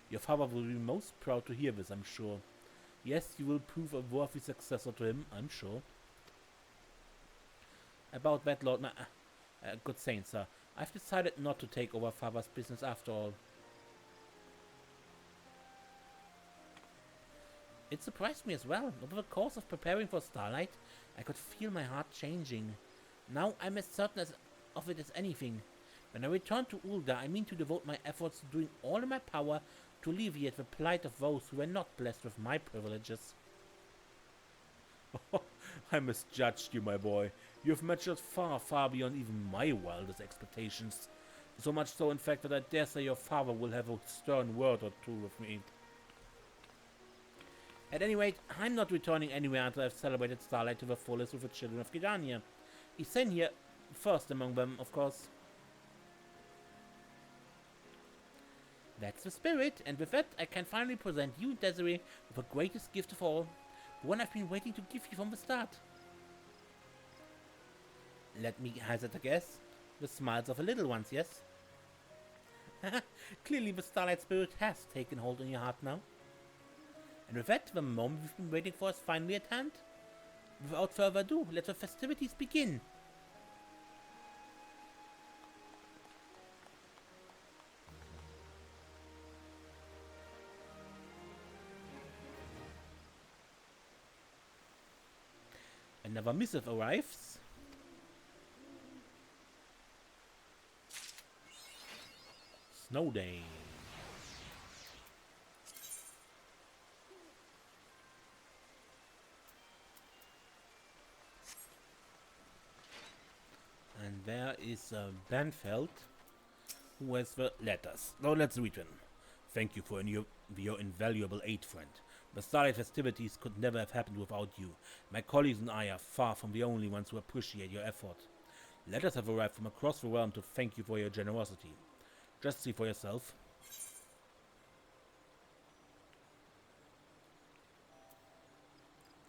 Your father will be most proud to hear this, I'm sure. Yes, you will prove a worthy successor to him, I'm sure. About that, Lord, good saint, sir, I've decided not to take over father's business after all. It surprised me as well. Over the course of preparing for Starlight, I could feel my heart changing. Now I'm as certain of it as anything. When I return to Ulda, I mean to devote my efforts to doing all in my power to alleviate the plight of those who were not blessed with my privileges. I misjudged you, my boy. You have matured far, far beyond even my wildest expectations. So much so, in fact, that I dare say your father will have a stern word or two with me. At any rate, I'm not returning anywhere until I've celebrated Starlight to the fullest with the children of Gridania. Isen here, first among them, of course. That's the spirit, and with that, I can finally present you, Desiree, with the greatest gift of all, the one I've been waiting to give you from the start. Let me hazard a guess. The smiles of the little ones, yes? Clearly the Starlight spirit has taken hold on your heart now. And with that, the moment we've been waiting for is finally at hand. Without further ado, let the festivities begin. Another missive arrives. Snow Day. And there is Banfeld, who has the letters. Now let's read them. Thank you for your invaluable aid, friend. The Starlight festivities could never have happened without you. My colleagues and I are far from the only ones who appreciate your effort. Letters have arrived from across the realm to thank you for your generosity. Just see for yourself.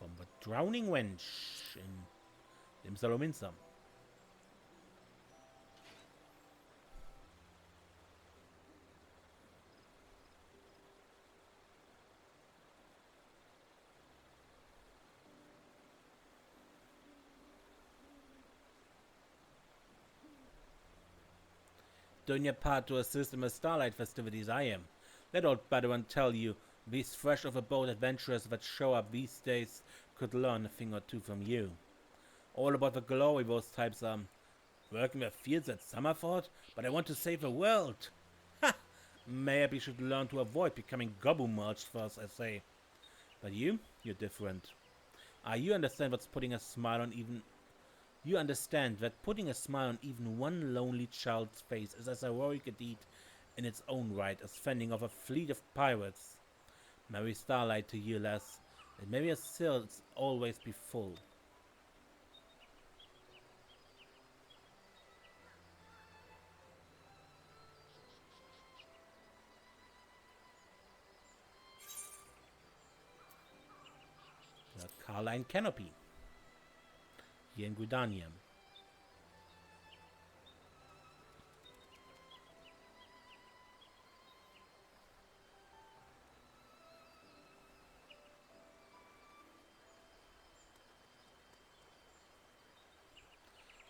From the Drowning Wench in Limsalominsa. Doing your part to assist in the Starlight festivities, I am. Let old Badawan tell you, these fresh off a boat adventurers that show up these days could learn a thing or two from you. All about the glory those types are. Working the fields at Summerford, but I want to save the world. Ha! Maybe you should learn to avoid becoming gobble mulched first, I say. But you're different. You understand what's putting a smile on even... You understand that putting a smile on even one lonely child's face is as heroic a deed in its own right as fending off a fleet of pirates. Merry Starlight to you, lass, and may your sails always be full. Starlight canopy here in Gridania.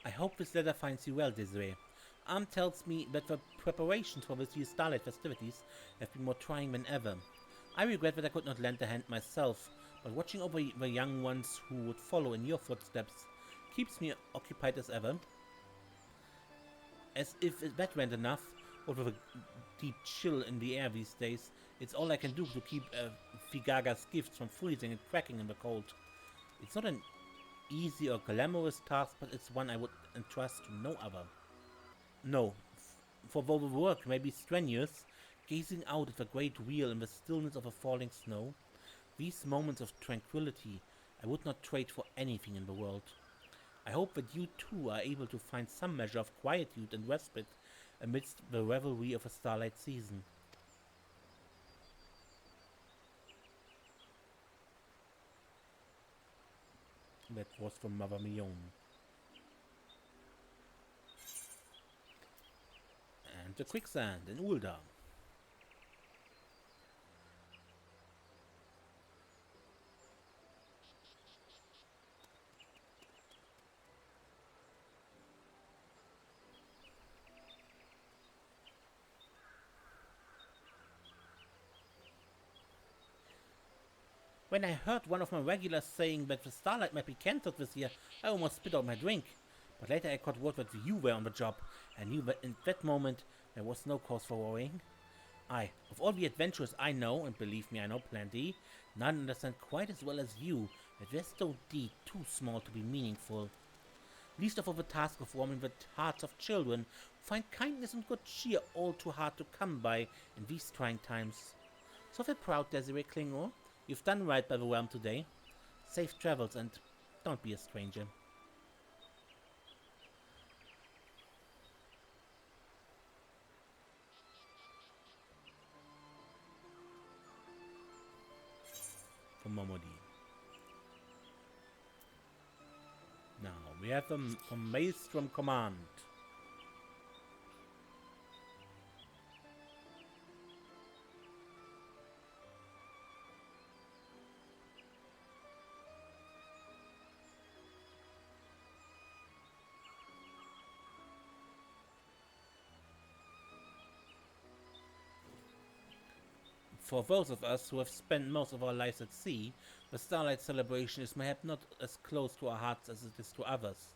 I hope this letter finds you well, Desiree. Arm tells me that the preparations for this year's Starlight festivities have been more trying than ever. I regret that I could not lend a hand myself, but watching over the young ones who would follow in your footsteps keeps me occupied as ever. As if that weren't enough, but with a deep chill in the air these days, it's all I can do to keep Figaga's gifts from freezing and cracking in the cold. It's not an easy or glamorous task, but it's one I would entrust to no other. No, for though the work may be strenuous, gazing out at the great wheel in the stillness of a falling snow, these moments of tranquility I would not trade for anything in the world. I hope that you too are able to find some measure of quietude and respite amidst the revelry of a Starlight season. That was from Mother Mion. And the quicksand in Ulda. When I heard one of my regulars saying that the Starlight might be cancelled this year, I almost spit out my drink. But later I got word that you were on the job, and knew that in that moment there was no cause for worrying. Of all the adventurers I know, and believe me I know plenty, none understand quite as well as you that there's no deed too small to be meaningful. Least of all the task of warming the hearts of children who find kindness and good cheer all too hard to come by in these trying times. So feel proud, Desiree Klingor. You've done right by the realm today. Safe travels and don't be a stranger. From Momodi. Now, we have them from Maelstrom Command. For those of us who have spent most of our lives at sea, the Starlight celebration is mayhap not as close to our hearts as it is to others.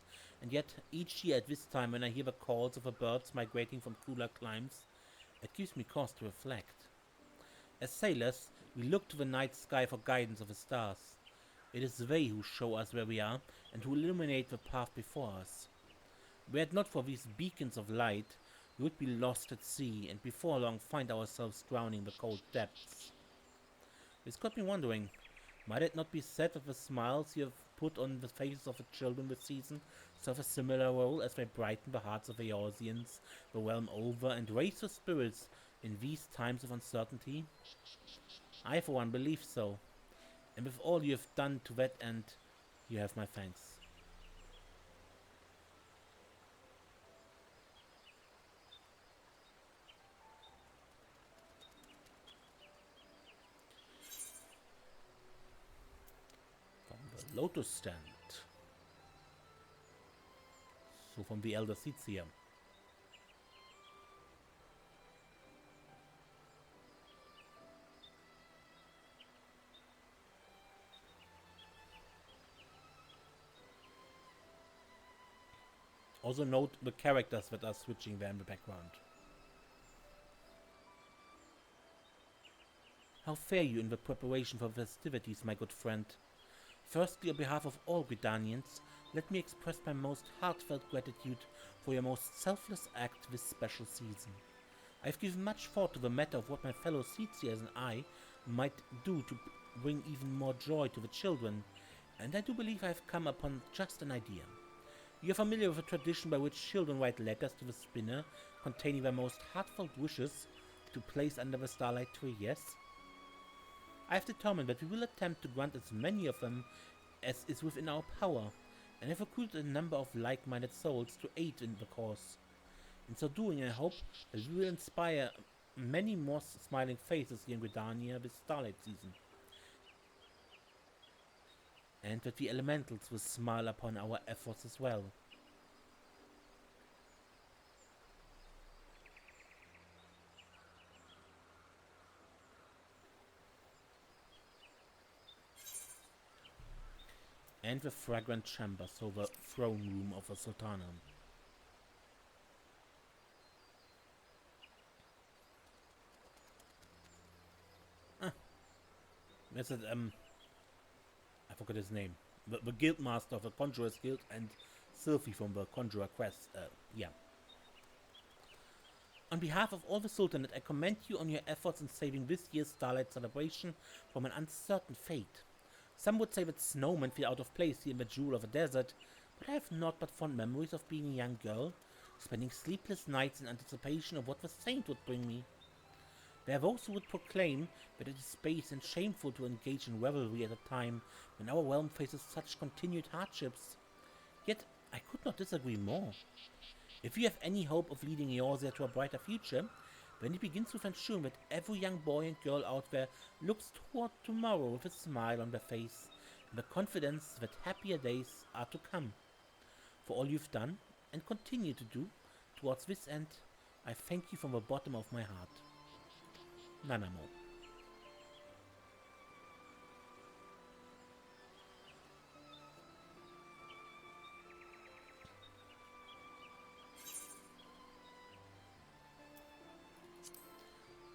And yet, each year at this time when I hear the calls of the birds migrating from cooler climes, it gives me cause to reflect. As sailors, we look to the night sky for guidance of the stars. It is they who show us where we are and who illuminate the path before us. Were it not for these beacons of light, we would be lost at sea and before long find ourselves drowning in the cold depths. This got me wondering, might it not be said that the smiles you have put on the faces of the children this season serve a similar role as they brighten the hearts of the Eorzeans the realm over and raise their spirits in these times of uncertainty? I for one believe so, and with all you have done to that end, you have my thanks. The Lotus Stand. So from the Elder Seats here. Also note the characters that are switching there in the background. How fare you in the preparation for the festivities, my good friend? Firstly, on behalf of all Gridanians, let me express my most heartfelt gratitude for your most selfless act this special season. I have given much thought to the matter of what my fellow Seatsiers and I might do to bring even more joy to the children, and I do believe I have come upon just an idea. You are familiar with the tradition by which children write letters to the spinner containing their most heartfelt wishes to place under the Starlight tree, yes? I have determined that we will attempt to grant as many of them as is within our power, and have recruited a number of like-minded souls to aid in the cause. In so doing, I hope that we will inspire many more smiling faces here in Gridania this Starlight season, and that the elementals will smile upon our efforts as well. And the fragrant chambers of the throne room of the Sultana. Ah, that's it, I forgot his name. The guild master of the Conjurer's Guild and Sylphie from the Conjurer Quest. Yeah. On behalf of all the Sultanate, I commend you on your efforts in saving this year's Starlight celebration from an uncertain fate. Some would say that snowmen feel out of place here in the jewel of the desert, but I have naught but fond memories of being a young girl, spending sleepless nights in anticipation of what the saint would bring me. There are those who would proclaim that it is base and shameful to engage in revelry at a time when our realm faces such continued hardships. Yet I could not disagree more. If you have any hope of leading Eorzea to a brighter future, then it begins with ensuring that every young boy and girl out there looks toward tomorrow with a smile on their face and the confidence that happier days are to come. For all you've done and continue to do towards this end, I thank you from the bottom of my heart. Nanamo.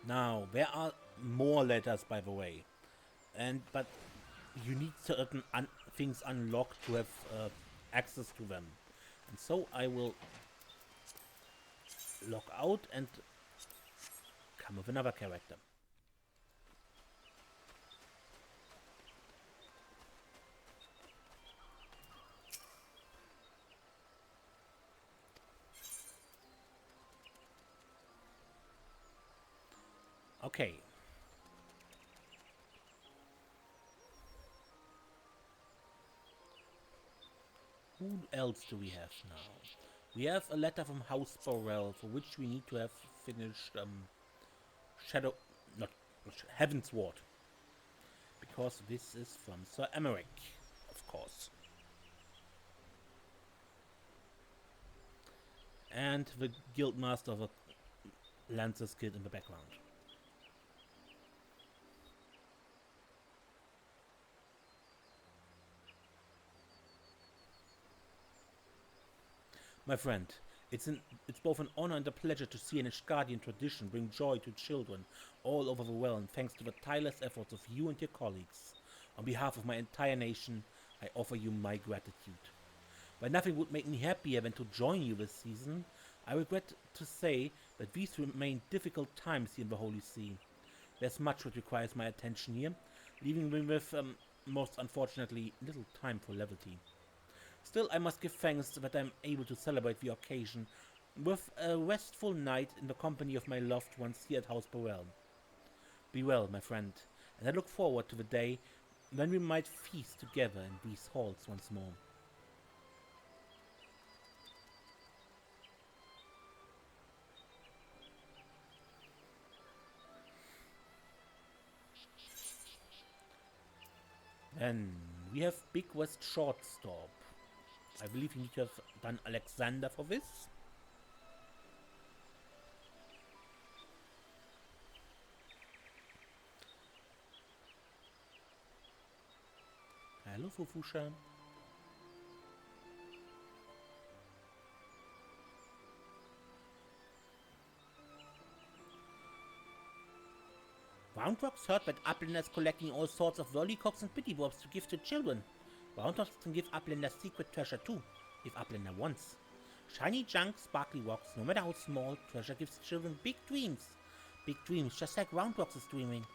Now, there are more letters, by the way, but you need certain things unlocked to have access to them. And so I will log out and come with another character. Okay. Who else do we have now? We have a letter from House Borrell, for which we need to have finished Shadow, not Heaven's Ward, because this is from Sir Emmerich, of course, and the Guildmaster of the Lancers Guild in the background. My friend, it's both an honor and a pleasure to see an Ishgardian tradition bring joy to children all over the realm, thanks to the tireless efforts of you and your colleagues. On behalf of my entire nation, I offer you my gratitude. While nothing would make me happier than to join you this season, I regret to say that these remain difficult times here in the Holy See. There's much that requires my attention here, leaving me with, most unfortunately, little time for levity. Still, I must give thanks that I am able to celebrate the occasion with a restful night in the company of my loved ones here at House Borrell. Be well, my friend, and I look forward to the day when we might feast together in these halls once more. Then we have Big West Shortstop. I believe you need to have done Alexander for this. Hello, Fufusha. Roundrocks heard that Uplanders collecting all sorts of lollipops and pittywobs to give to children. Roundrocks can give Uplanders secret treasure too, if Uplander wants. Shiny junk, sparkly rocks, no matter how small, treasure gives children big dreams. Big dreams, just like Roundrocks is dreaming.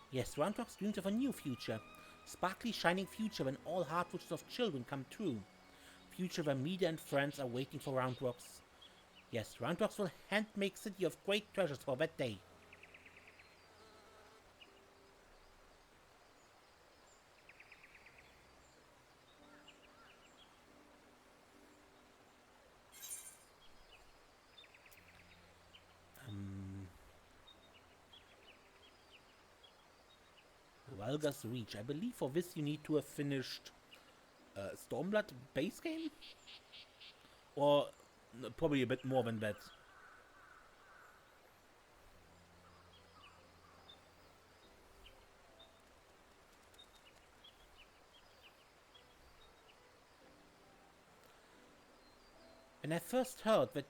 Yes, Roundrocks dreams of a new future. Sparkly, shining future when all hard wishes of children come true. Future where media and friends are waiting for Roundrocks. Yes, Roundrocks will hand make city of great treasures for that day. Alga's Reach. I believe for this you need to have finished Stormblood base game? Or probably a bit more than that. When I first heard that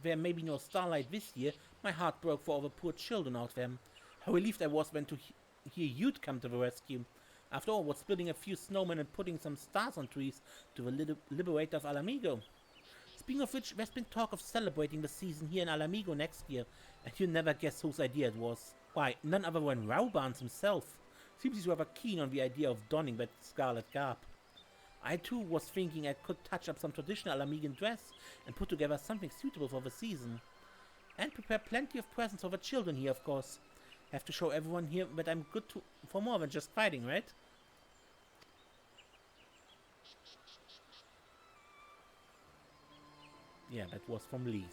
there may be no Starlight this year, my heart broke for all the poor children out there. How relieved I was when to hear you'd come to the rescue. After all, what's building a few snowmen and putting some stars on trees to the liberator of Alamigo? Speaking of which, there's been talk of celebrating the season here in Alamigo next year, and you never guess whose idea it was. Why, none other than Raubarns himself. Seems he's rather keen on the idea of donning that scarlet garb. I too was thinking I could touch up some traditional Alamigan dress and put together something suitable for the season. And prepare plenty of presents for the children here, of course. Have to show everyone here that I'm good for more than just fighting, right? Yeah, that was from Lise.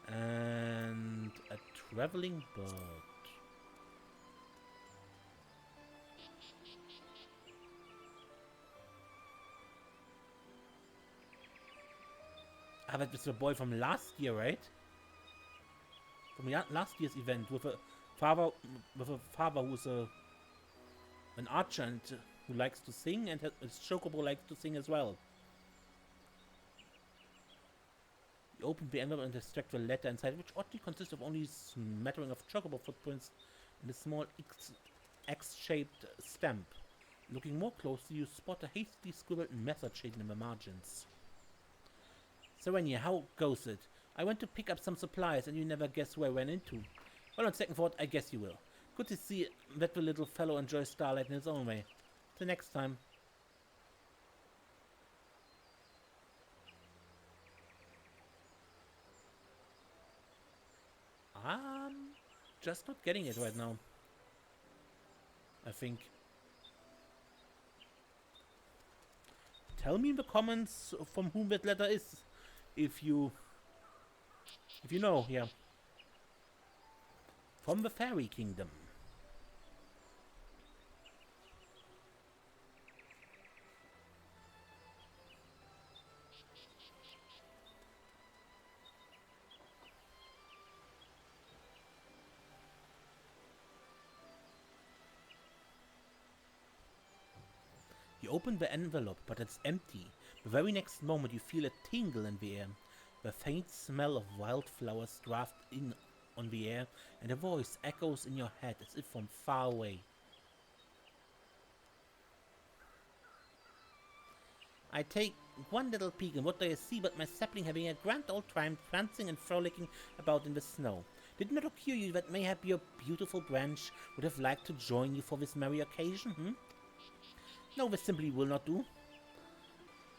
And a traveling bird. Ah, that was the boy from last year, right? From last year's event with a father, who's an archer and who likes to sing, and his chocobo likes to sing as well. He opened the envelope and extracted a letter inside, which oddly consists of only a smattering of chocobo footprints and a small X-shaped stamp. Looking more closely, you spot a hastily scribbled message hidden in the margins. Serenia, how goes it? I went to pick up some supplies and you never guess where I ran into. Well, on second thought, I guess you will. Good to see that the little fellow enjoys Starlight in his own way. Till next time. Just not getting it right now. I think. Tell me in the comments from whom that letter is. If you know, yeah. From the Fairy Kingdom. You open the envelope, but it's empty. The very next moment you feel a tingle in the air. The faint smell of wildflowers draft in on the air, and a voice echoes in your head as if from far away. I take one little peek, and what do I see but my sapling having a grand old time, prancing and frolicking about in the snow. Did not occur you that mayhap your beautiful branch would have liked to join you for this merry occasion, No, this simply will not do.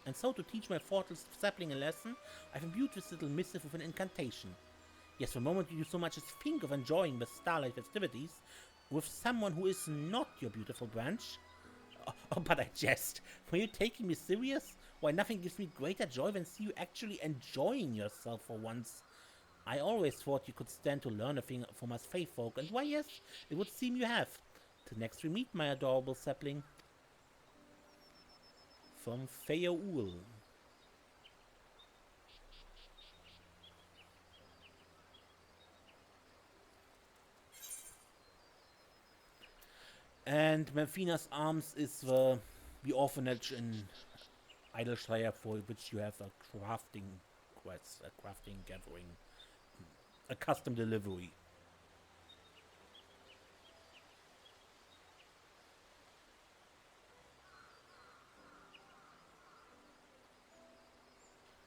And so, to teach my thoughtless sapling a lesson, I've imbued this little missive with an incantation. Yes, the moment you so much as think of enjoying the Starlight festivities with someone who is not your beautiful branch... Oh, but I jest. Were you taking me serious? Why, nothing gives me greater joy than see you actually enjoying yourself for once. I always thought you could stand to learn a thing from us Fae folk, and why yes, it would seem you have. Till next we meet, my adorable sapling. From Feoul. And Memphina's Arms is the orphanage in Idleshire for which you have a crafting quest, a crafting gathering, a custom delivery.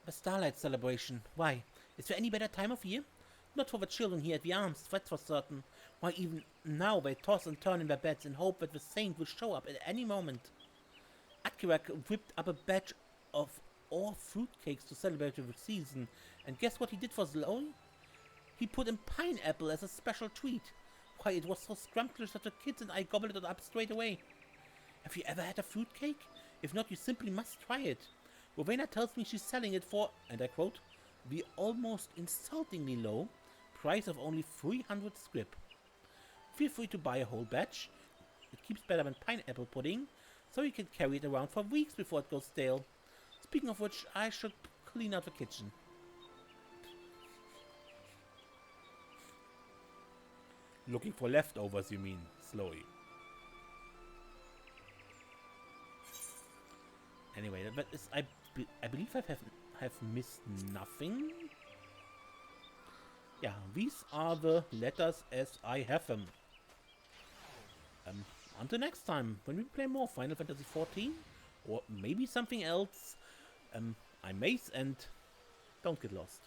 The Starlight celebration. Why? Is there any better time of year? Not for the children here at the Arms, that's for certain. Why, even now they toss and turn in their beds in hope that the saint will show up at any moment. Akirak whipped up a batch of all fruitcakes to celebrate the season, and guess what he did for Zoe? He put in pineapple as a special treat. Why, it was so scrumptious that the kids and I gobbled it up straight away. Have you ever had a fruitcake? If not, you simply must try it. Rowena tells me she's selling it for, and I quote, the almost insultingly low price of only 300 scrip. Feel free to buy a whole batch. It keeps better than pineapple pudding, so you can carry it around for weeks before it goes stale. Speaking of which, I should clean out the kitchen. Looking for leftovers, you mean, slowly. Anyway, that is, I believe I have missed nothing. Yeah, these are the letters as I have them. Until next time, when we play more Final Fantasy XIV, or maybe something else. I'm Mace, and don't get lost.